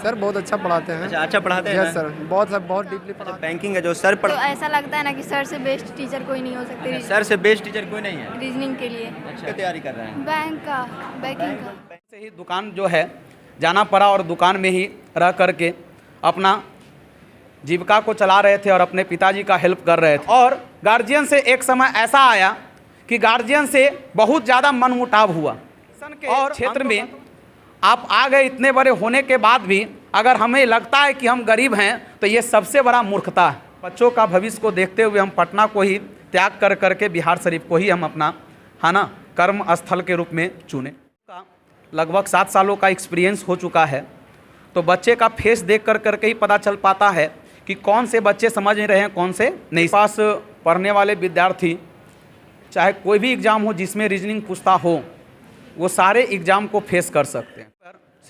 Sir बहुत अच्छा पढ़ाते हैं। अच्छा पढ़ाते हैं यस सर, बहुत डीपली पढ़ाते हैं। बैंकिंग है जो सर तो ऐसा लगता है ना कि सर से बेस्ट टीचर कोई नहीं हो सकते सर से बेस्ट टीचर कोई नहीं है। रीजनिंग के लिए। अच्छा तैयारी कर रहे हैं। बैंकिंग का से ही दुकान जो है जाना पड़ा और दुकान में ही रह करके अपना जीविका को चला रहे थे और अपने पिताजी का हेल्प कर रहे थे। और गार्जियन से एक समय ऐसा आया कि गार्जियन से बहुत ज़्यादा मनमुटाव हुआ और क्षेत्र में आप आ गए। इतने बड़े होने के बाद भी अगर हमें लगता है कि हम गरीब हैं तो ये सबसे बड़ा मूर्खता है। बच्चों का भविष्य को देखते हुए हम पटना को ही त्याग कर करके बिहार शरीफ को ही हम अपना कर्म स्थल के रूप में चुने। लगभग 7 सालों का एक्सपीरियंस हो चुका है, तो बच्चे का फेस देख कर करके ही पता चल पाता है कि कौन से बच्चे समझ रहे हैं, कौन से नहीं। पास पढ़ने वाले विद्यार्थी चाहे कोई भी एग्ज़ाम हो जिसमें रीजनिंग पूछता हो, वो सारे एग्ज़ाम को फेस कर सकते हैं।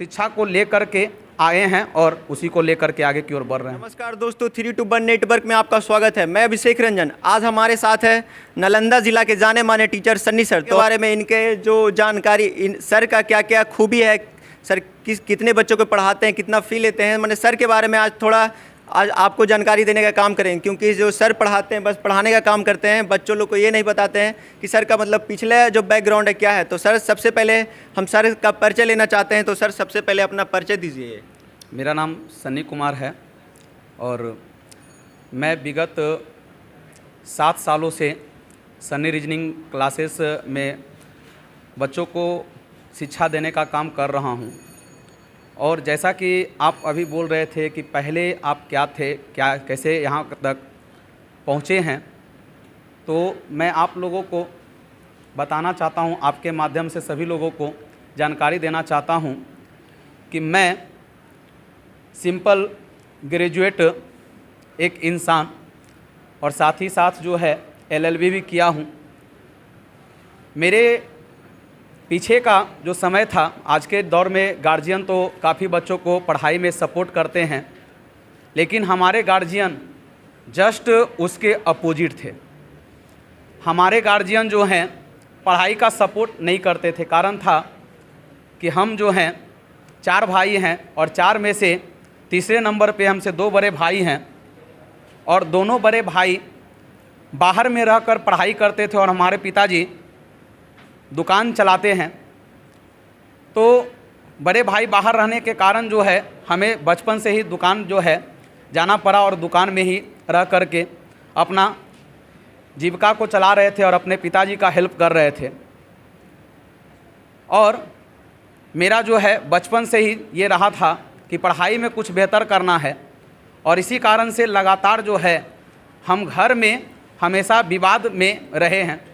शिक्षा को लेकर के आए हैं और उसी को लेकर के आगे की ओर बढ़ रहे हैं। नमस्कार दोस्तों, 3 to 1 नेटवर्क में आपका स्वागत है। मैं अभिषेक रंजन। आज हमारे साथ है नालंदा जिला के जाने माने टीचर सन्नी सर। तो बारे में इनके जो जानकारी, इन सर का क्या क्या खूबी है, सर कितने बच्चों को पढ़ाते हैं, कितना फ़ी लेते हैं, मैंने सर के बारे में आज आपको जानकारी देने का काम करेंगे। क्योंकि जो सर पढ़ाते हैं बस पढ़ाने का काम करते हैं, बच्चों लोग को ये नहीं बताते हैं कि सर का मतलब पिछले जो बैकग्राउंड है क्या है। तो सर सबसे पहले हम सर का परिचय लेना चाहते हैं, तो सर सबसे पहले अपना परिचय दीजिए। मेरा नाम सन्नी कुमार है और मैं विगत 7 सालों से सन्नी रीजनिंग क्लासेस में बच्चों को शिक्षा देने का काम कर रहा हूं। और जैसा कि आप अभी बोल रहे थे कि पहले आप क्या थे, क्या कैसे यहाँ तक पहुँचे हैं, तो मैं आप लोगों को बताना चाहता हूँ, आपके माध्यम से सभी लोगों को जानकारी देना चाहता हूँ कि मैं सिंपल ग्रेजुएट एक इंसान और साथ ही साथ जो है LLB भी किया हूँ। मेरे पीछे का जो समय था, आज के दौर में गार्जियन तो काफ़ी बच्चों को पढ़ाई में सपोर्ट करते हैं, लेकिन हमारे गार्जियन जस्ट उसके अपोजिट थे। हमारे गार्जियन जो हैं पढ़ाई का सपोर्ट नहीं करते थे। कारण था कि हम जो हैं 4 भाई हैं और 4 में से तीसरे नंबर पे हमसे 2 बड़े भाई हैं और दोनों बड़े भाई बाहर में रहकर पढ़ाई करते थे और हमारे पिताजी दुकान चलाते हैं। तो बड़े भाई बाहर रहने के कारण जो है हमें बचपन से ही दुकान जो है जाना पड़ा और दुकान में ही रह कर के अपना जीविका को चला रहे थे और अपने पिताजी का हेल्प कर रहे थे। और मेरा जो है बचपन से ही ये रहा था कि पढ़ाई में कुछ बेहतर करना है और इसी कारण से लगातार जो है हम घर में हमेशा विवाद में रहे हैं।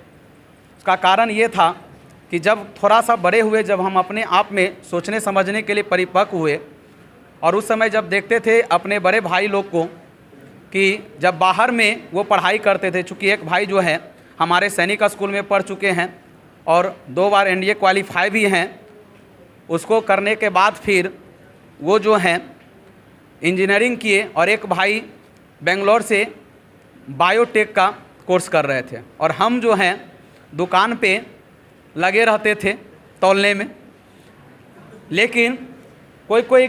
उसका कारण ये था कि जब थोड़ा सा बड़े हुए, जब हम अपने आप में सोचने समझने के लिए परिपक्व हुए और उस समय जब देखते थे अपने बड़े भाई लोग को कि जब बाहर में वो पढ़ाई करते थे, चूँकि एक भाई जो है हमारे सैनिक स्कूल में पढ़ चुके हैं और 2 बार NDA क्वालिफाई भी हैं। उसको करने के बाद फिर वो जो हैं इंजीनियरिंग किए और एक भाई बेंगलोर से बायोटेक का कोर्स कर रहे थे और हम जो हैं दुकान पे लगे रहते थे तौलने में। लेकिन कोई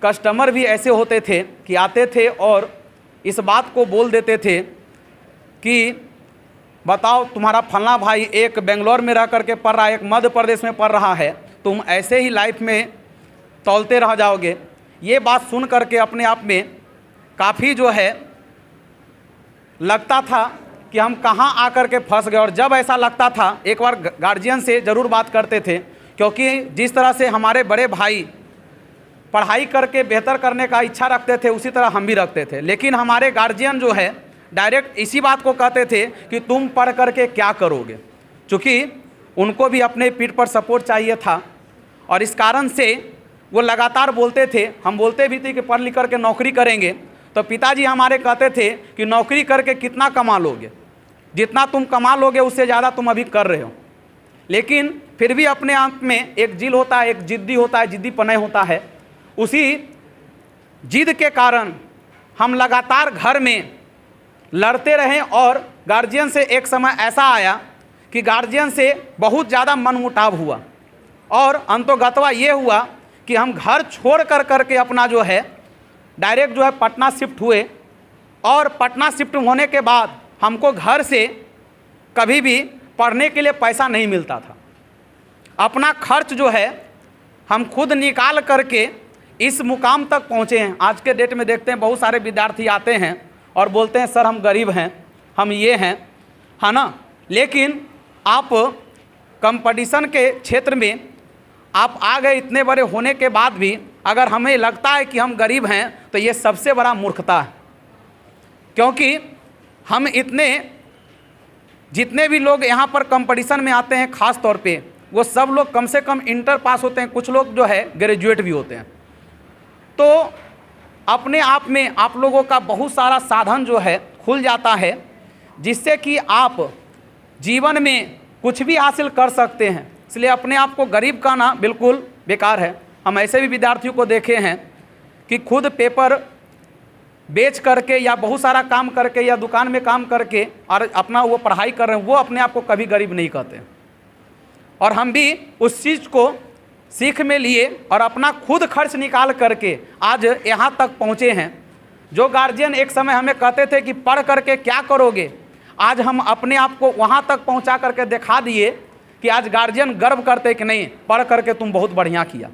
कस्टमर भी ऐसे होते थे कि आते थे और इस बात को बोल देते थे कि बताओ तुम्हारा फलना भाई एक बेंगलोर में रह करके पढ़ रहा है, एक मध्य प्रदेश में पढ़ रहा है, तुम ऐसे ही लाइफ में तौलते रह जाओगे। ये बात सुन करके अपने आप में काफ़ी जो है लगता था कि हम कहाँ आकर के फंस गए। और जब ऐसा लगता था एक बार गार्जियन से ज़रूर बात करते थे, क्योंकि जिस तरह से हमारे बड़े भाई पढ़ाई करके बेहतर करने का इच्छा रखते थे उसी तरह हम भी रखते थे। लेकिन हमारे गार्जियन जो है डायरेक्ट इसी बात को कहते थे कि तुम पढ़ करके क्या करोगे, चूँकि उनको भी अपने पीठ पर सपोर्ट चाहिए था। और इस कारण से वो लगातार बोलते थे, हम बोलते भी थे कि पढ़ लिख करके नौकरी करेंगे, तो पिताजी हमारे कहते थे कि नौकरी करके कितना कमा लोगे, जितना तुम कमा लोगे उससे ज़्यादा तुम अभी कर रहे हो। लेकिन फिर भी अपने आप में एक जिल होता है, एक जिद्दी होता है, जिद्दीपना होता है। उसी जिद के कारण हम लगातार घर में लड़ते रहे और गार्जियन से एक समय ऐसा आया कि गार्जियन से बहुत ज़्यादा मनमुटाव हुआ और अंतोगत्वा ये हुआ कि हम घर छोड़ करके अपना जो है डायरेक्ट जो है पटना शिफ्ट हुए। और पटना शिफ्ट होने के बाद हमको घर से कभी भी पढ़ने के लिए पैसा नहीं मिलता था। अपना खर्च जो है हम खुद निकाल करके इस मुकाम तक पहुँचे हैं। आज के डेट में देखते हैं बहुत सारे विद्यार्थी आते हैं और बोलते हैं सर हम गरीब हैं, हम ये हैं, है ना। लेकिन आप कंपटीशन के क्षेत्र में आप आ गए, इतने बड़े होने के बाद भी अगर हमें लगता है कि हम गरीब हैं तो ये सबसे बड़ा मूर्खता है। क्योंकि हम जितने भी लोग यहाँ पर कंपटीशन में आते हैं ख़ास तौर पे वो सब लोग कम से कम इंटर पास होते हैं, कुछ लोग जो है ग्रेजुएट भी होते हैं। तो अपने आप में आप लोगों का बहुत सारा साधन जो है खुल जाता है, जिससे कि आप जीवन में कुछ भी हासिल कर सकते हैं। इसलिए अपने आप को गरीब कहना बिल्कुल बेकार है। हम ऐसे भी विद्यार्थियों को देखे हैं कि खुद पेपर बेच करके या बहुत सारा काम करके या दुकान में काम करके और अपना वो पढ़ाई कर रहे हैं, वो अपने आप को कभी गरीब नहीं कहते। और हम भी उस चीज़ को सीख में लिए और अपना खुद खर्च निकाल करके आज यहाँ तक पहुँचे हैं। जो गार्जियन एक समय हमें कहते थे कि पढ़ करके क्या करोगे, आज हम अपने आप को वहाँ तक पहुँचा करके दिखा दिए कि आज गार्जियन गर्व करते कि नहीं पढ़ करके तुम बहुत बढ़िया किया।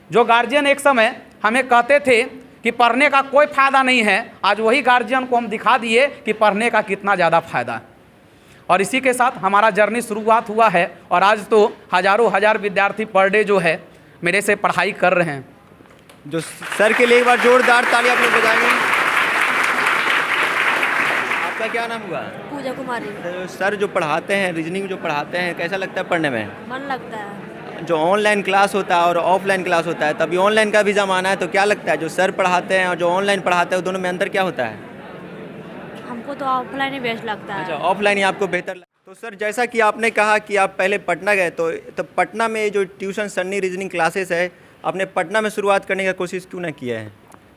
जो गार्जियन एक समय हमें कहते थे कि पढ़ने का कोई फ़ायदा नहीं है, आज वही गार्जियन को हम दिखा दिए कि पढ़ने का कितना ज़्यादा फ़ायदा है। और इसी के साथ हमारा जर्नी शुरुआत हुआ है और आज तो हज़ारों हज़ार विद्यार्थी पर डे जो है मेरे से पढ़ाई कर रहे हैं। जो सर के लिए एक बार जोरदार ताली आप लोग बजाएंगे। आपका क्या नाम हुआ? पूजा कुमारी। तो सर जो पढ़ाते हैं, रीजनिंग जो पढ़ाते हैं, कैसा लगता है पढ़ने में? मन लगता है। जो ऑनलाइन क्लास होता है और ऑफलाइन क्लास होता है, तभी ऑनलाइन का भी ज़माना है, तो क्या लगता है जो सर पढ़ाते हैं और जो ऑनलाइन पढ़ाते हैं दोनों में अंतर क्या होता है? हमको तो ऑफलाइन ही बेस्ट लगता है। अच्छा, ऑफलाइन ही आपको बेहतर तो सर जैसा कि आपने कहा कि आप पहले पटना गए, तो पटना में जो ट्यूशन सन्नी रीजनिंग क्लासेस है, आपने पटना में शुरुआत करने की कोशिश क्यों ना किया है?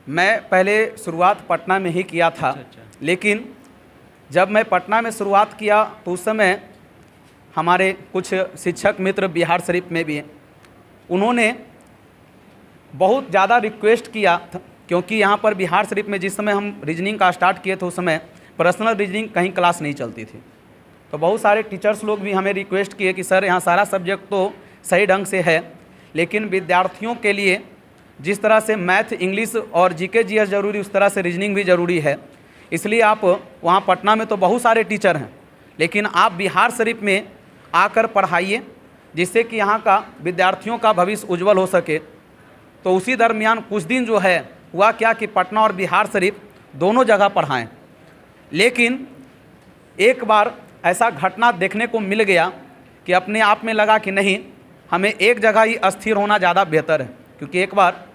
मैं पहले शुरुआत पटना में ही किया था। अच्छा। लेकिन जब मैं पटना में शुरुआत किया तो उस समय हमारे कुछ शिक्षक मित्र बिहार शरीफ में भी उन्होंने बहुत ज़्यादा रिक्वेस्ट किया था, क्योंकि यहाँ पर बिहार शरीफ में जिस समय हम रीजनिंग का स्टार्ट किए थे उस समय पर्सनल रीजनिंग कहीं क्लास नहीं चलती थी। तो बहुत सारे टीचर्स लोग भी हमें रिक्वेस्ट किए कि सर यहाँ सारा सब्जेक्ट तो सही ढंग से है, लेकिन विद्यार्थियों के लिए जिस तरह से मैथ, इंग्लिश और जीके जीएस ज़रूरी, उस तरह से रीजनिंग भी ज़रूरी है। इसलिए आप वहाँ पटना में तो बहुत सारे टीचर हैं, लेकिन आप बिहार शरीफ में आकर पढ़ाइए, जिससे कि यहाँ का विद्यार्थियों का भविष्य उज्जवल हो सके। तो उसी दरमियान कुछ दिन जो है हुआ क्या कि पटना और बिहार शरीफ दोनों जगह पढ़ाएं। लेकिन एक बार ऐसा घटना देखने को मिल गया कि अपने आप में लगा कि नहीं, हमें एक जगह ही अस्थिर होना ज़्यादा बेहतर है। क्योंकि एक बार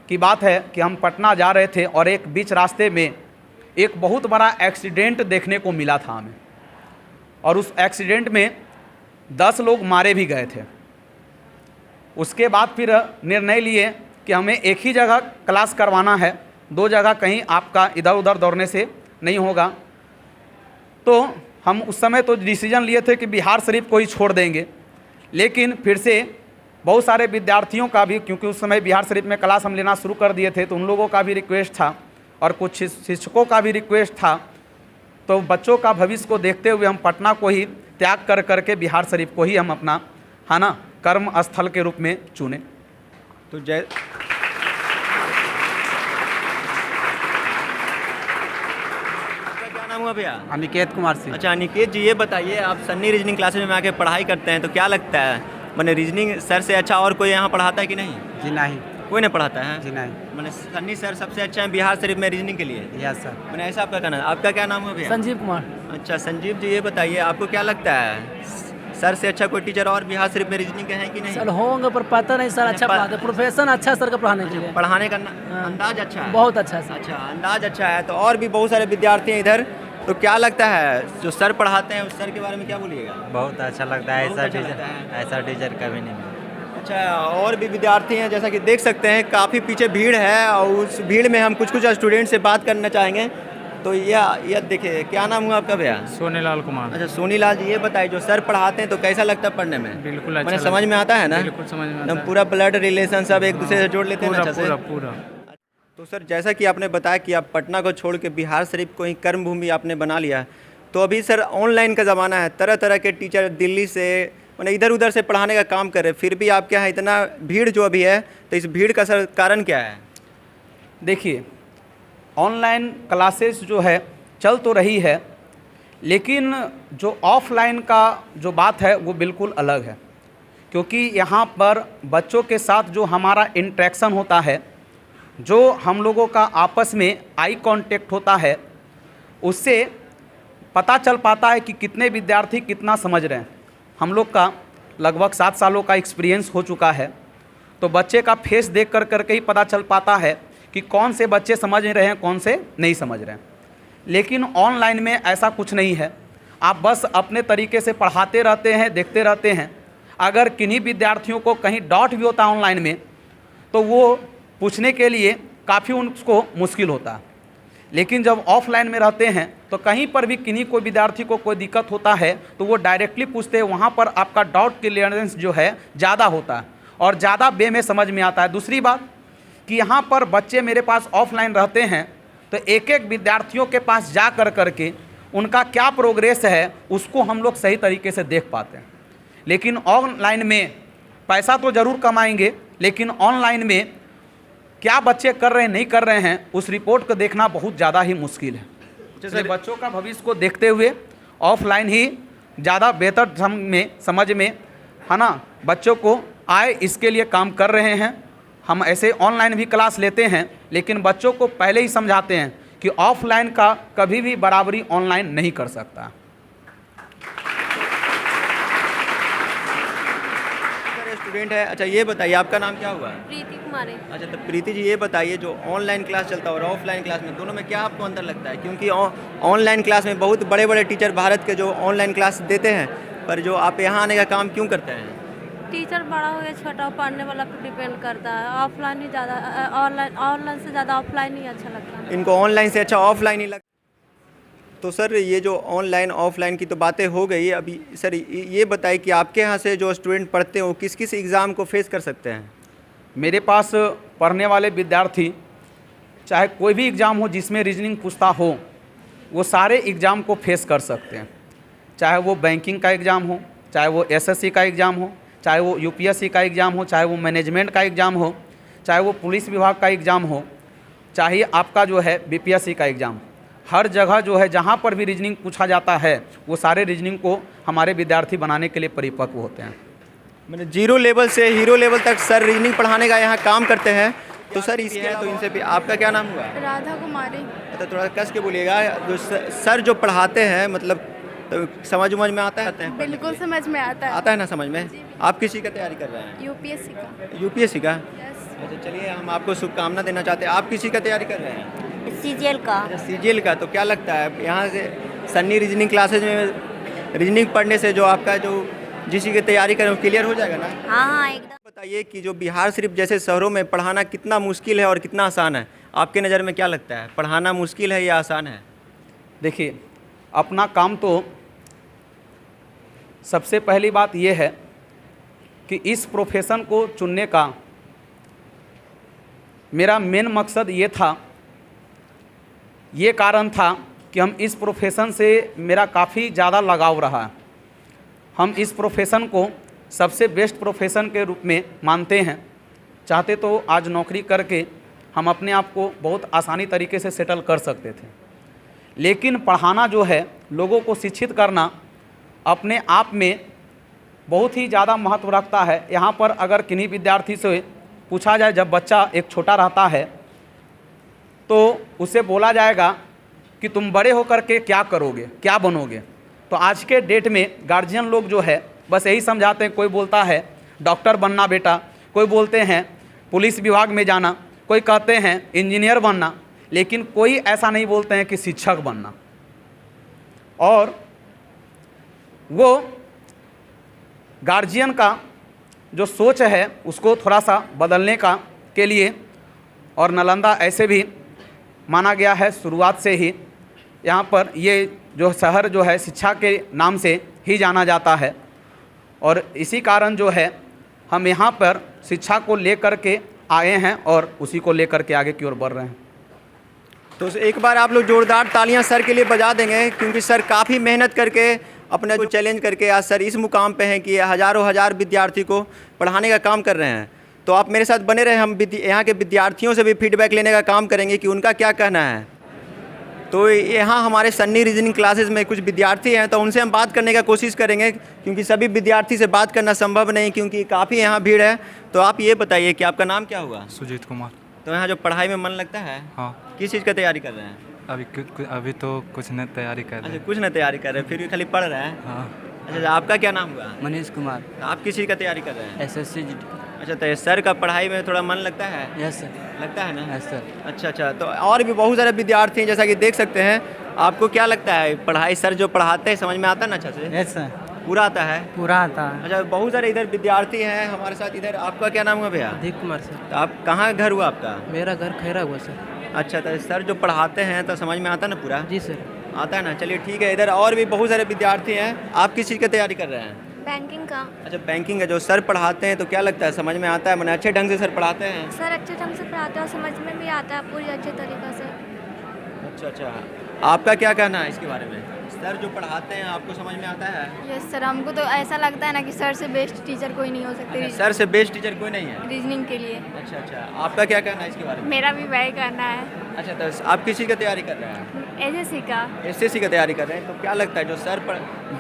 की बात है कि हम पटना जा रहे थे और एक बीच रास्ते में एक बहुत बड़ा एक्सीडेंट देखने को मिला था हमें, और उस एक्सीडेंट में 10 लोग मारे भी गए थे। उसके बाद फिर निर्णय लिए कि हमें एक ही जगह क्लास करवाना है, 2 जगह कहीं आपका इधर उधर दौड़ने से नहीं होगा। तो हम उस समय तो डिसीजन लिए थे कि बिहार शरीफ को ही छोड़ देंगे, लेकिन फिर से बहुत सारे विद्यार्थियों का भी, क्योंकि उस समय बिहार शरीफ में क्लास हम लेना शुरू कर दिए थे, तो उन लोगों का भी रिक्वेस्ट था और कुछ शिक्षकों का भी रिक्वेस्ट था। तो बच्चों का भविष्य को देखते हुए हम पटना को ही त्याग कर करके बिहार शरीफ को ही हम अपना, है ना, कर्म स्थल के रूप में चुने। तो क्या नाम हुआ भैया? अनिकेत कुमार सिंह। अच्छा अनिकेत जी, ये बताइए आप सन्नी रीजनिंग क्लासेस में आके पढ़ाई करते हैं, तो क्या लगता है मैंने रीजनिंग सर से अच्छा और कोई यहाँ पढ़ाता है कि नहीं? जी नहीं। कोई नहीं पढ़ाता है? जी नहीं। मैंने सन्नी सर सबसे अच्छा है बिहार शरीफ में रीजनिंग के लिए? Yes sir. मैंने ऐसा आपका कहना है। आपका क्या नाम है भैया? संजीव कुमार। अच्छा संजीव जी, ये बताइए आपको क्या लगता है सर से अच्छा कोई टीचर और बिहार शरीफ में रीजनिंग के हैं कि नहीं? सर होंगे पर पता नहीं सर, अच्छा पढ़ाते, प्रोफेशन अच्छा सर का पढ़ाने के लिए, पढ़ाने का अंदाज अच्छा है? बहुत अच्छा सर। अच्छा, अंदाज अच्छा है। तो और भी बहुत सारे विद्यार्थी हैं इधर, तो क्या लगता है जो सर पढ़ाते हैं उस सर के बारे में क्या बोलिएगा? बहुत अच्छा लगता है, बहुत ऐसा अच्छा टीचर, लगता है। ऐसा टीचर कभी नहीं मिला। अच्छा, और भी विद्यार्थी हैं, जैसा कि देख सकते हैं काफ़ी पीछे भीड़ है और उस भीड़ में हम कुछ स्टूडेंट से बात करना चाहेंगे। तो यह देखिए, क्या नाम हुआ आपका भैया? सोनेलाल कुमार। अच्छा, सोनीलाल जी, ये बताइए जो सर पढ़ाते हैं तो कैसा लगता है पढ़ने में? बिल्कुल अच्छा मैंने समझ में आता है ना? बिल्कुल समझ में आता एकदम है। पूरा ब्लड रिलेशन सब एक दूसरे से जोड़ लेते हैं ना पूरा अच्छे से? पूरा पूरा। तो सर, जैसा कि आपने बताया कि आप पटना को छोड़ के बिहार शरीफ को ही कर्म भूमि आपने बना लिया है, तो अभी सर ऑनलाइन का ज़माना है, तरह तरह के टीचर दिल्ली से मैंने इधर उधर से पढ़ाने का काम कर रहे हैं, फिर भी आपके यहाँ इतना भीड़ जो अभी है, तो इस भीड़ का सर कारण क्या है? देखिए, ऑनलाइन क्लासेस जो है चल तो रही है, लेकिन जो ऑफलाइन का जो बात है वो बिल्कुल अलग है। क्योंकि यहाँ पर बच्चों के साथ जो हमारा इंटरेक्शन होता है, जो हम लोगों का आपस में आई कांटेक्ट होता है, उससे पता चल पाता है कि कितने विद्यार्थी कितना समझ रहे हैं। हम लोग का लगभग 7 सालों का एक्सपीरियंस हो चुका है, तो बच्चे का फेस देख कर करके ही पता चल पाता है कि कौन से बच्चे समझ रहे हैं, कौन से नहीं समझ रहे हैं। लेकिन ऑनलाइन में ऐसा कुछ नहीं है, आप बस अपने तरीके से पढ़ाते रहते हैं, देखते रहते हैं। अगर किन्हीं विद्यार्थियों को कहीं डाउट भी होता है ऑनलाइन में, तो वो पूछने के लिए काफ़ी उनको मुश्किल होता है। लेकिन जब ऑफलाइन में रहते हैं तो कहीं पर भी किन्हीं कोई विद्यार्थी को कोई दिक्कत होता है तो वो डायरेक्टली पूछते हैं, वहाँ पर आपका डाउट क्लियरेंस जो है ज़्यादा होता है और ज़्यादा वे में समझ में आता है। दूसरी बात कि यहाँ पर बच्चे मेरे पास ऑफलाइन रहते हैं तो एक एक विद्यार्थियों के पास जा कर करके उनका क्या प्रोग्रेस है उसको हम लोग सही तरीके से देख पाते हैं। लेकिन ऑनलाइन में पैसा तो ज़रूर कमाएंगे, लेकिन ऑनलाइन में क्या बच्चे कर रहे हैं नहीं कर रहे हैं उस रिपोर्ट को देखना बहुत ज़्यादा ही मुश्किल है। इसलिए बच्चों का भविष्य को देखते हुए ऑफलाइन ही ज़्यादा बेहतर समझ में है ना, बच्चों को आए इसके लिए काम कर रहे हैं। हम ऐसे ऑनलाइन भी क्लास लेते हैं, लेकिन बच्चों को पहले ही समझाते हैं कि ऑफलाइन का कभी भी बराबरी ऑनलाइन नहीं कर सकता। स्टूडेंट है। अच्छा, ये बताइए आपका नाम क्या हुआ? प्रीति कुमारी। अच्छा, तो प्रीति जी, ये बताइए जो ऑनलाइन क्लास चलता है और ऑफलाइन क्लास में दोनों में क्या आपको अंतर लगता है? क्योंकि ऑनलाइन क्लास में बहुत बड़े बड़े टीचर भारत के जो ऑनलाइन क्लास देते हैं, पर जो आप यहाँ आने का काम क्यों करते हैं? टीचर बड़ा हो या छोटा पढ़ने वाला पर डिपेंड करता है। ऑफलाइन ही ज़्यादा, ऑनलाइन से ज़्यादा ऑफलाइन ही अच्छा लगता है। इनको ऑनलाइन से अच्छा ऑफलाइन ही लगता। तो सर, ये जो ऑनलाइन ऑफलाइन की तो बातें हो गई, अभी सर ये बताइए कि आपके यहाँ से जो स्टूडेंट पढ़ते हो किस किस एग्ज़ाम को फेस कर सकते हैं? मेरे पास पढ़ने वाले विद्यार्थी चाहे कोई भी एग्ज़ाम हो जिसमें रीजनिंग पूछता हो, वो सारे एग्ज़ाम को फेस कर सकते हैं। चाहे वो बैंकिंग का एग्ज़ाम हो, चाहे वो एसएससी का एग्ज़ाम हो, चाहे वो यूपीएससी का एग्ज़ाम हो, चाहे वो मैनेजमेंट का एग्ज़ाम हो, चाहे वो पुलिस विभाग का एग्ज़ाम हो, चाहे आपका जो है बीपीएससी का एग्ज़ाम। हर जगह जो है जहाँ पर भी रीजनिंग पूछा जाता है वो सारे रीजनिंग को हमारे विद्यार्थी बनाने के लिए परिपक्व होते हैं। मैंने 0 लेवल से हीरो लेवल तक सर रीजनिंग पढ़ाने का यहाँ काम करते हैं। तो सर इसके तो इनसे भी आपका क्या नाम हुआ? राधा कुमारी। तो थोड़ा कस के बोलिएगा। जो सर जो पढ़ाते हैं मतलब तो समझ में आता है? बिल्कुल समझ में आता है। आता है ना समझ में? आप किसी का तैयारी कर रहे हैं? यूपीएससी का। यूपीएससी का? यस। अच्छा, चलिए हम आपको शुभकामना देना चाहते हैं। आप किसी का तैयारी कर रहे हैं? सीजीएल का। सीजीएल का। तो क्या लगता है यहाँ से सन्नी रीजनिंग क्लासेज में रीजनिंग पढ़ने से जो आपका जो जिसी की तैयारी करें वो क्लियर हो जाएगा ना? हाँ एकदम। बताइए कि जो बिहार शरीफ जैसे शहरों में पढ़ाना कितना मुश्किल है और कितना आसान है, आपके नज़र में क्या लगता है? पढ़ाना मुश्किल है या आसान है? देखिए, अपना काम तो सबसे पहली बात यह है कि इस प्रोफेशन को चुनने का मेरा मेन मकसद ये था, ये कारण था कि हम इस प्रोफेशन से मेरा काफ़ी ज़्यादा लगाव रहा। हम इस प्रोफेशन को सबसे बेस्ट प्रोफेशन के रूप में मानते हैं। चाहते तो आज नौकरी करके हम अपने आप को बहुत आसानी तरीके से सेटल कर सकते थे, लेकिन पढ़ाना जो है, लोगों को शिक्षित करना अपने आप में बहुत ही ज़्यादा महत्व रखता है। यहाँ पर अगर किन्हीं विद्यार्थी से पूछा जाए, जब बच्चा एक छोटा रहता है तो उसे बोला जाएगा कि तुम बड़े होकर के क्या करोगे, क्या बनोगे, तो आज के डेट में गार्जियन लोग जो है बस यही समझाते हैं। कोई बोलता है डॉक्टर बनना बेटा, कोई बोलते हैं पुलिस विभाग में जाना, कोई कहते हैं इंजीनियर बनना, लेकिन कोई ऐसा नहीं बोलते हैं कि शिक्षक बनना। और वो गार्जियन का जो सोच है उसको थोड़ा सा बदलने का के लिए, और नालंदा ऐसे भी माना गया है शुरुआत से ही यहाँ पर ये जो शहर जो है शिक्षा के नाम से ही जाना जाता है और इसी कारण जो है हम यहाँ पर शिक्षा को लेकर के आए हैं और उसी को लेकर के आगे की ओर बढ़ रहे हैं। तो एक बार आप लोग जोरदार तालियां सर के लिए बजा देंगे, क्योंकि सर काफ़ी मेहनत करके अपने को चैलेंज करके आज सर इस मुकाम पे हैं कि हज़ारों हज़ार विद्यार्थी को पढ़ाने का काम कर रहे हैं। तो आप मेरे साथ बने रहे, हम यहाँ के विद्यार्थियों से भी फीडबैक लेने का काम करेंगे कि उनका क्या कहना है। तो यहाँ हमारे सन्नी रीजनिंग क्लासेस में कुछ विद्यार्थी हैं, तो उनसे हम बात करने का कोशिश करेंगे, क्योंकि सभी विद्यार्थी से बात करना संभव नहीं, क्योंकि काफ़ी यहाँ भीड़ है। तो आप ये बताइए कि आपका नाम क्या हुआ? सुजीत कुमार। तो यहाँ जो पढ़ाई में मन लगता है? हाँ। किस चीज़ का तैयारी कर रहे हैं? अभी तो कुछ नहीं तैयारी कर रहे अच्छा, कुछ नहीं तैयारी कर रहे, फिर भी खाली पढ़ रहे हैं? हाँ। अच्छा, आपका क्या नाम हुआ? मनीष कुमार। तो आप किस चीज़ का तैयारी कर रहे हैं? SSC। अच्छा, तो सर का पढ़ाई में थोड़ा मन लगता है? Yes sir. लगता है ना? Yes sir. अच्छा, तो और भी बहुत सारे विद्यार्थी हैं, जैसा कि देख सकते हैं। आपको क्या लगता है, पढ़ाई सर जो पढ़ाते हैं समझ में आता है ना अच्छा से? Yes sir. पूरा आता है? पूरा आता है। अच्छा, बहुत सारे इधर विद्यार्थी हैं हमारे साथ इधर। आपका क्या नाम हुआ भैया? दीप कुमार सर। तो आप कहाँ घर हुआ आपका? मेरा घर खैरा हुआ सर। अच्छा, तो सर जो पढ़ाते हैं तो समझ में आता है ना पूरा? जी सर। आता है ना? चलिए ठीक है। इधर और भी बहुत सारे विद्यार्थी हैं। आप किस चीज़ की तैयारी कर रहे हैं? बैंकिंग का। अच्छा, बैंकिंग है। जो सर पढ़ाते हैं तो क्या लगता है, समझ में आता है? मैंने अच्छे ढंग से सर पढ़ाते हैं? सर अच्छे ढंग से पढ़ाते हैं और समझ में भी आता है पूरी अच्छे तरीक़े से। अच्छा, आपका क्या कहना है इसके बारे में? सर जो पढ़ाते हैं आपको समझ में आता है? यस सर, हमको तो ऐसा लगता है ना कि सर से बेस्ट टीचर कोई नहीं हो सकते। सर से बेस्ट टीचर कोई नहीं है रीजनिंग के लिए। अच्छा, आपका क्या कहना है इसके बारे में? मेरा भी वही करना है। अच्छा, तो आप किस चीज़ की तैयारी कर रहे हैं? SSC का। SSC की तैयारी कर रहे हैं। तो क्या लगता है जो सर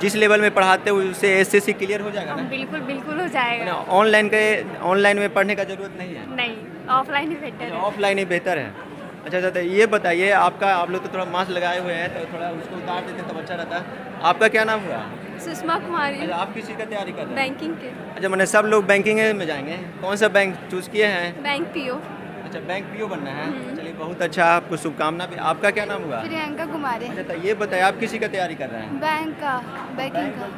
जिस लेवल में पढ़ाते हैं उससे SSC क्लियर हो जाएगा ना? बिल्कुल हो जाएगा। ऑनलाइन में पढ़ने का जरूरत नहीं है? नहीं, ऑफलाइन ही बेटर है। ऑफलाइन ही बेहतर है। अच्छा, तो ये बताइए, आप लोग तो थोड़ा मास्क लगाए हुए हैं, तो थोड़ा उसको उतार देते तब अच्छा रहता। आपका क्या नाम हुआ? सुषमा कुमारी। अच्छा, आप किस चीज़ का तैयारी कर रहे हैं? बैंकिंग के। अच्छा, मैंने सब लोग बैंकिंग में जाएंगे। कौन सा बैंक चूज़ किए हैं? Bank PO। अच्छा, बैंक PO बनना है। चलिए बहुत अच्छा, आपको शुभकामना भी। आपका क्या नाम हुआ? प्रियंका कुमारी। अच्छा, तो ये बताइए आप किसी का तैयारी कर रहे हैं?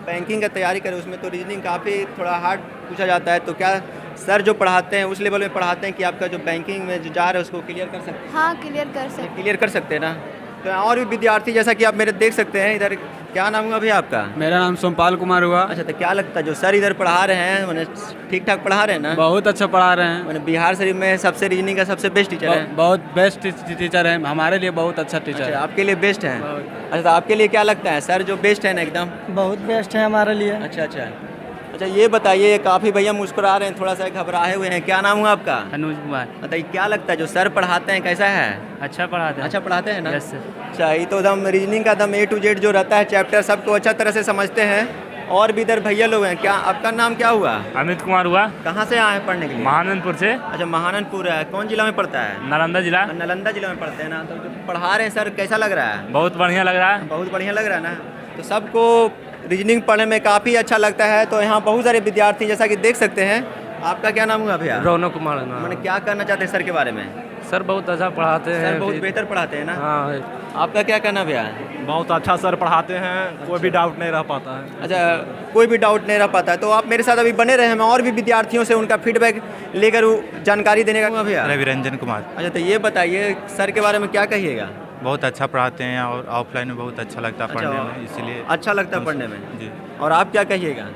बैंकिंग का तैयारी करें। उसमें तो रीजनिंग काफ़ी थोड़ा हार्ड पूछा जाता है। तो क्या सर जो पढ़ाते हैं उस लेवल में पढ़ाते हैं कि आपका जो बैंकिंग में जो जा रहा है उसको क्लियर कर सकते हैं? हाँ, क्लियर कर सकते हैं ना? तो और भी विद्यार्थी, जैसा कि आप मेरे देख सकते हैं इधर। क्या नाम हुआ भैया आपका? मेरा नाम सोमपाल कुमार हुआ। अच्छा, तो क्या लगता है जो सर इधर पढ़ा रहे हैं, मैंने ठीक ठाक पढ़ा रहे हैं ना? बहुत अच्छा पढ़ा रहे हैं। मैंने बिहार शरीफ में सबसे रीजनिंग का सबसे बेस्ट टीचर है। बहुत बेस्ट टीचर है, हमारे लिए बहुत अच्छा टीचर है। आपके लिए बेस्ट है? अच्छा, तो आपके लिए क्या लगता है सर जो बेस्ट है ना? एकदम बहुत बेस्ट है हमारे लिए। अच्छा, ये बताइए, काफ़ी भैया मुस्कुरा रहे हैं, थोड़ा सा घबराए हुए हैं। क्या नाम हुआ आपका? अनुज कुमार। बताइए क्या लगता है जो सर पढ़ाते हैं कैसा है? अच्छा पढ़ाते हैं। अच्छा पढ़ाते हैं ना? Yes sir. अच्छा, ये तो एकदम रीजनिंग का एकदम A to Z जो रहता है चैप्टर सबको अच्छा तरह से समझते हैं। और भी इधर भैया लोग हैं। क्या आपका नाम क्या हुआ? अमित कुमार हुआ। कहाँ से आए हैं पढ़ने के लिए? महानंदपुर से। अच्छा, महानंदपुर है। कौन जिला में पड़ता है? नालंदा जिला। नालंदा जिला में पढ़ते हैं ना? तो जो पढ़ा रहे हैं सर कैसा लग रहा है? बहुत बढ़िया लग रहा है। बहुत बढ़िया लग रहा है ना? तो सबको रीजनिंग पढ़ने में काफ़ी अच्छा लगता है। तो यहाँ बहुत सारे विद्यार्थी, जैसा कि देख सकते हैं। आपका क्या नाम हुआ भैया? रौनक कुमार। मैंने क्या करना चाहते हैं सर के बारे में? सर बहुत अच्छा पढ़ाते हैं। सर बहुत बेहतर पढ़ाते हैं ना? हाँ। आपका क्या कहना भैया? बहुत अच्छा सर पढ़ाते हैं, कोई भी डाउट नहीं रह पाता है। अच्छा, कोई भी डाउट नहीं रह पाता है। तो आप मेरे साथ अभी बने रहे हैं, मैं और भी विद्यार्थियों से उनका फीडबैक लेकर जानकारी देने का भैया। रविरंजन कुमार। अच्छा, तो ये बताइए सर के बारे में क्या कहिएगा? बहुत अच्छा पढ़ाते हैं और ऑफलाइन में बहुत अच्छा लगता है पढ़ने में, इसीलिए अच्छा लगता है पढ़ने में जी। और आप क्या कहिएगा?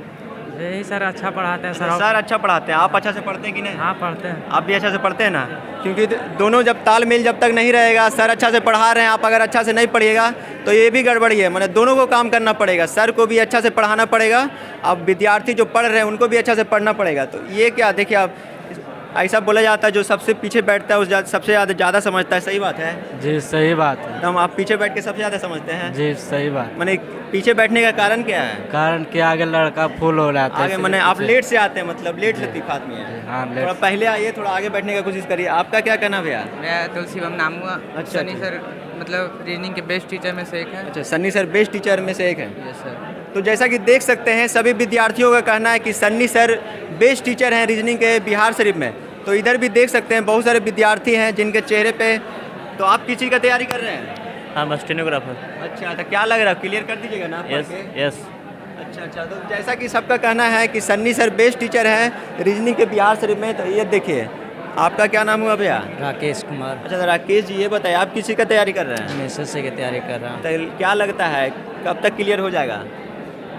यही सर अच्छा पढ़ाते हैं सर अच्छा पढ़ाते हैं। आप अच्छा से पढ़ते हैं कि नहीं? हाँ पढ़ते हैं। आप भी अच्छा से पढ़ते हैं ना? क्योंकि दोनों जब तालमेल जब तक नहीं रहेगा, सर अच्छा से पढ़ा रहे हैं, आप अगर अच्छा से नहीं पढ़िएगा तो ये भी गड़बड़ी है। मैंने दोनों को काम करना पड़ेगा, सर को भी अच्छा से पढ़ाना पड़ेगा, अब विद्यार्थी जो पढ़ रहे हैं उनको भी अच्छा से पढ़ना पड़ेगा। तो ये क्या देखिए, आप ऐसा बोला जाता है जो सबसे पीछे बैठता है उस सबसे ज़्यादा समझता है। सही बात है? जी सही बात है। तो हम आप पीछे बैठ के सबसे ज़्यादा समझते हैं? जी सही बात। मैंने पीछे बैठने का कारण क्या है? कारण कि आगे लड़का फुल हो जाता है। आगे मैंने आप लेट से आते हैं, मतलब लेट लतीफ़ आदमी है। हाँ, थोड़ा पहले आइए, थोड़ा आगे बैठने की कोशिश करिए। आपका क्या कहना भैया? मैं तुलसीबम नाम हुआ। अच्छा, सनी सर मतलब रीजनिंग के बेस्ट टीचर में से एक है। अच्छा, सन्नी सर बेस्ट टीचर में से एक है। Yes sir. तो जैसा कि देख सकते हैं सभी विद्यार्थियों का कहना है कि सन्नी सर बेस्ट टीचर हैं रीजनिंग के बिहार शरीफ में। तो इधर भी देख सकते हैं बहुत सारे विद्यार्थी हैं जिनके चेहरे पे। तो आप किस चीज़ का तैयारी कर रहे हैं? हाँ, मैं स्टेनोग्राफर। अच्छा, तो क्या लग रहा है, क्लियर कर दीजिएगा ना? यस। अच्छा, तो जैसा कि सबका कहना है कि सन्नी सर बेस्ट टीचर हैं रीजनिंग के बिहार शरीफ में। तो ये देखिए आपका क्या नाम हुआ भैया? राकेश कुमार। अच्छा तो राकेश जी ये बताइए आप किसी का तैयारी कर रहे हैं? मैं एसएससी की तैयारी कर रहा हूँ। तो क्या लगता है कब तक क्लियर हो जाएगा?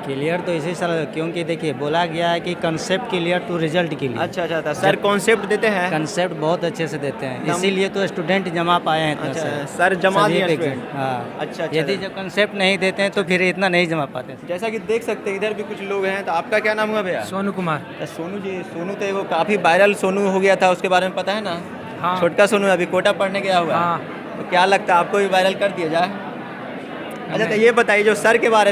क्लियर तो इसी साल, क्योंकि देखिए बोला गया है कि concept clear to result clear. अच्छा अच्छा तो सर कॉन्सेप्ट देते हैं? कंसेप्ट बहुत अच्छे से देते हैं, इसीलिए तो स्टूडेंट जमा पाए हैं इतना। अच्छा सर जमा दिए स्टूडेंट? हाँ। अच्छा यदि जब कंसेप्ट नहीं देते हैं तो फिर इतना नहीं जमा पाते। जैसा कि देख सकते हैं इधर भी कुछ लोग हैं। तो आपका क्या नाम हुआ भैया? सोनू कुमार। तो सोनू जी, सोनू तो वो काफ़ी वायरल सोनू हो गया था, उसके बारे में पता है ना? हाँ। छोटका सोनू अभी कोटा पढ़ने गया हुआ है। तो क्या लगता है आपको भी वायरल कर दिया जाए? अच्छा तो ये बताइए जो सर के बारे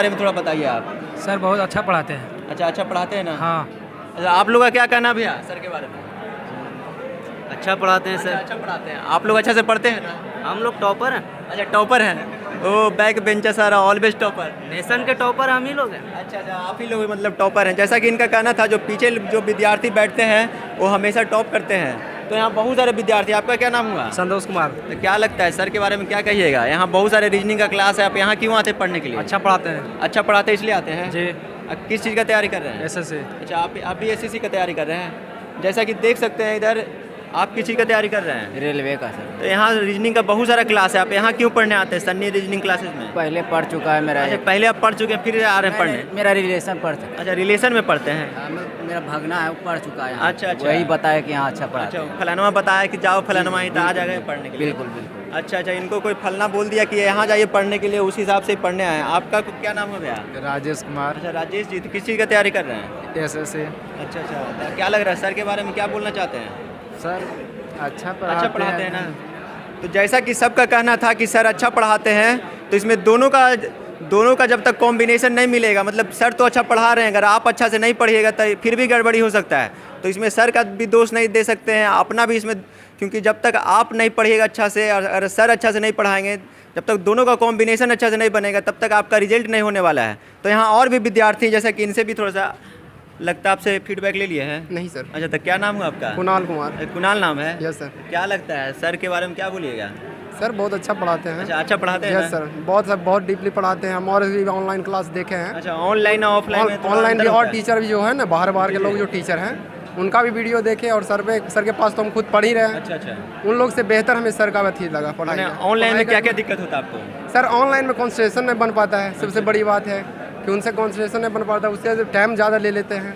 में थोड़ा बताइए आप। सर बहुत अच्छा पढ़ाते हैं। अच्छा अच्छा पढ़ाते हैं ना? हाँ। अच्छा आप लोग का क्या कहना भैया सर के बारे में? अच्छा पढ़ाते हैं सर। अच्छा पढ़ाते हैं। आप लोग अच्छा से पढ़ते हैं ना? हम लोग टॉपर हैं। अच्छा टॉपर हैं। Oh back bencher sir always topper. Nation के टॉपर हम ही लोग हैं। अच्छा अच्छा आप ही लोग मतलब टॉपर हैं। जैसा कि इनका कहना था जो पीछे जो विद्यार्थी बैठते हैं वो हमेशा टॉप करते हैं। तो यहाँ बहुत सारे विद्यार्थी। आपका क्या नाम हुआ? संतोष कुमार। तो क्या लगता है सर के बारे में क्या कहिएगा? यहाँ बहुत सारे रीजनिंग का क्लास है, आप यहाँ क्यों आते हैं पढ़ने के लिए? अच्छा पढ़ाते हैं। अच्छा पढ़ाते हैं इसलिए आते हैं जी। किस चीज़ का तैयारी कर रहे हैं? एसएससी। अच्छा आप भी एसएससी का तैयारी कर रहे हैं। जैसा कि देख सकते हैं इधर आप किस चीज़ का तैयारी कर रहे हैं? रेलवे का सर। तो यहाँ रीजनिंग का बहुत सारा क्लास है, आप यहाँ क्यों पढ़ने आते हैं सन्नी रीजनिंग क्लासेस में? पहले पढ़ चुका है मेरा। अच्छा पहले आप पढ़ चुके हैं फिर आ रहे हैं पढ़ने? मेरा रिलेशन पढ़ चुका। अच्छा रिलेशन में पढ़ते हैं? मेरा भागना है, वो पढ़ चुका है। अच्छा अच्छा वही बताया कि यहाँ अच्छा पढ़ाते अच्छा हैं। फलानुमा बताया कि जाओ फलानुमा ही तो आ जाएगा पढ़ने के लिए? बिल्कुल बिल्कुल। अच्छा अच्छा इनको कोई फलना बोल दिया कि यहाँ जाइए पढ़ने के लिए, उस हिसाब से पढ़ने आए हैं। आपका क्या नाम है भैया? राजेश कुमार। अच्छा राजेश जी, तो किस चीज़ का तैयारी कर रहे हैं? एसएससी। अच्छा अच्छा तो क्या लग रहा है सर के बारे में क्या बोलना चाहते हैं? सर अच्छा पढ़ाते हैं ना? तो जैसा कि सबका कहना था कि सर अच्छा पढ़ाते हैं, तो इसमें दोनों का जब तक कॉम्बिनेशन नहीं मिलेगा, मतलब सर तो अच्छा पढ़ा रहे हैं, अगर आप अच्छा से नहीं पढ़िएगा तो फिर भी गड़बड़ी हो सकता है। तो इसमें सर का भी दोष नहीं दे सकते हैं, अपना भी इसमें, क्योंकि जब तक आप नहीं पढ़िएगा अच्छा से और अगर सर अच्छा से नहीं पढ़ाएंगे, जब तक दोनों का कॉम्बिनेशन अच्छा से नहीं बनेगा तब तक आपका रिजल्ट नहीं होने वाला है। तो यहाँ और भी विद्यार्थी जैसा कि इनसे भी थोड़ा सा लगता है आपसे फीडबैक ले लिए हैं? नहीं सर। अच्छा तो क्या नाम हुआ आपका? कुणाल कुमार। कुणाल नाम है? Yes sir. क्या लगता है सर के बारे में क्या बोलिएगा? सर बहुत अच्छा पढ़ाते हैं। अच्छा पढ़ाते हैं? यस सर, बहुत डीपली पढ़ाते हैं। हम और भी ऑनलाइन क्लास देखे हैं। अच्छा ऑनलाइन और ऑफलाइन? ऑनलाइन भी, और टीचर भी जो है ना बाहर के लोग जो टीचर हैं उनका भी वीडियो देखे और सर के पास तो हम खुद पढ़ ही रहे हैं। अच्छा अच्छा उन लोग से बेहतर हमें सर का अथी लगा पढ़ाई। ऑनलाइन में क्या क्या दिक्कत होता है आपको? सर ऑनलाइन में कॉन्सेंट्रेशन नहीं बन पाता है, सबसे बड़ी बात है कि उनसे कॉन्सेंट्रेशन नहीं बन पाता, उससे टाइम ज़्यादा ले लेते हैं।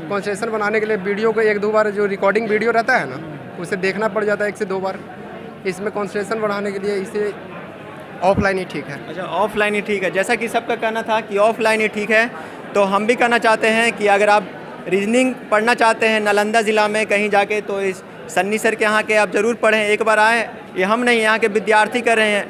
कॉन्सेंट्रेशन बनाने के लिए वीडियो को 1-2 बार जो रिकॉर्डिंग वीडियो रहता है ना उसे देखना पड़ जाता है 1 से 2 बार। इसमें कॉन्सेंट्रेशन बढ़ाने के लिए इसे ऑफलाइन ही ठीक है। अच्छा ऑफलाइन ही ठीक है। जैसा कि सबका कहना था कि ऑफलाइन ही ठीक है, तो हम भी कहना चाहते हैं कि अगर आप रीजनिंग पढ़ना चाहते हैं नालंदा ज़िला में कहीं जाके, तो इस सन्नी सर के यहाँ के आप ज़रूर पढ़ें, एक बार आएँ। ये हम नहीं, यहाँ के विद्यार्थी कर रहे हैं,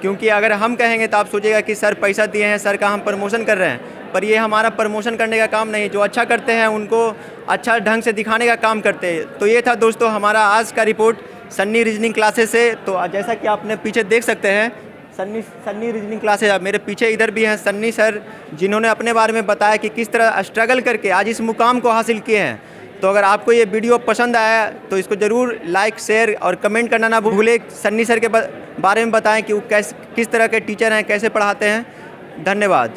क्योंकि अगर हम कहेंगे तो आप सोचिएगा कि सर पैसा दिए हैं, सर का हम प्रमोशन कर रहे हैं, पर ये हमारा प्रमोशन करने का काम नहीं। जो अच्छा करते हैं उनको अच्छा ढंग से दिखाने का काम करते हैं। तो ये था दोस्तों हमारा आज का रिपोर्ट सन्नी रीजनिंग क्लासेस से। तो जैसा कि आपने पीछे देख सकते हैं सन्नी रीजनिंग क्लासेस, मेरे पीछे इधर भी हैं सन्नी सर, जिन्होंने अपने बारे में बताया कि किस तरह स्ट्रगल करके आज इस मुकाम को हासिल किए हैं। तो अगर आपको ये वीडियो पसंद आया तो इसको ज़रूर लाइक शेयर और कमेंट करना ना भूलें। सन्नी सर के बारे में बताएं कि वो किस तरह के टीचर हैं, कैसे पढ़ाते हैं। धन्यवाद।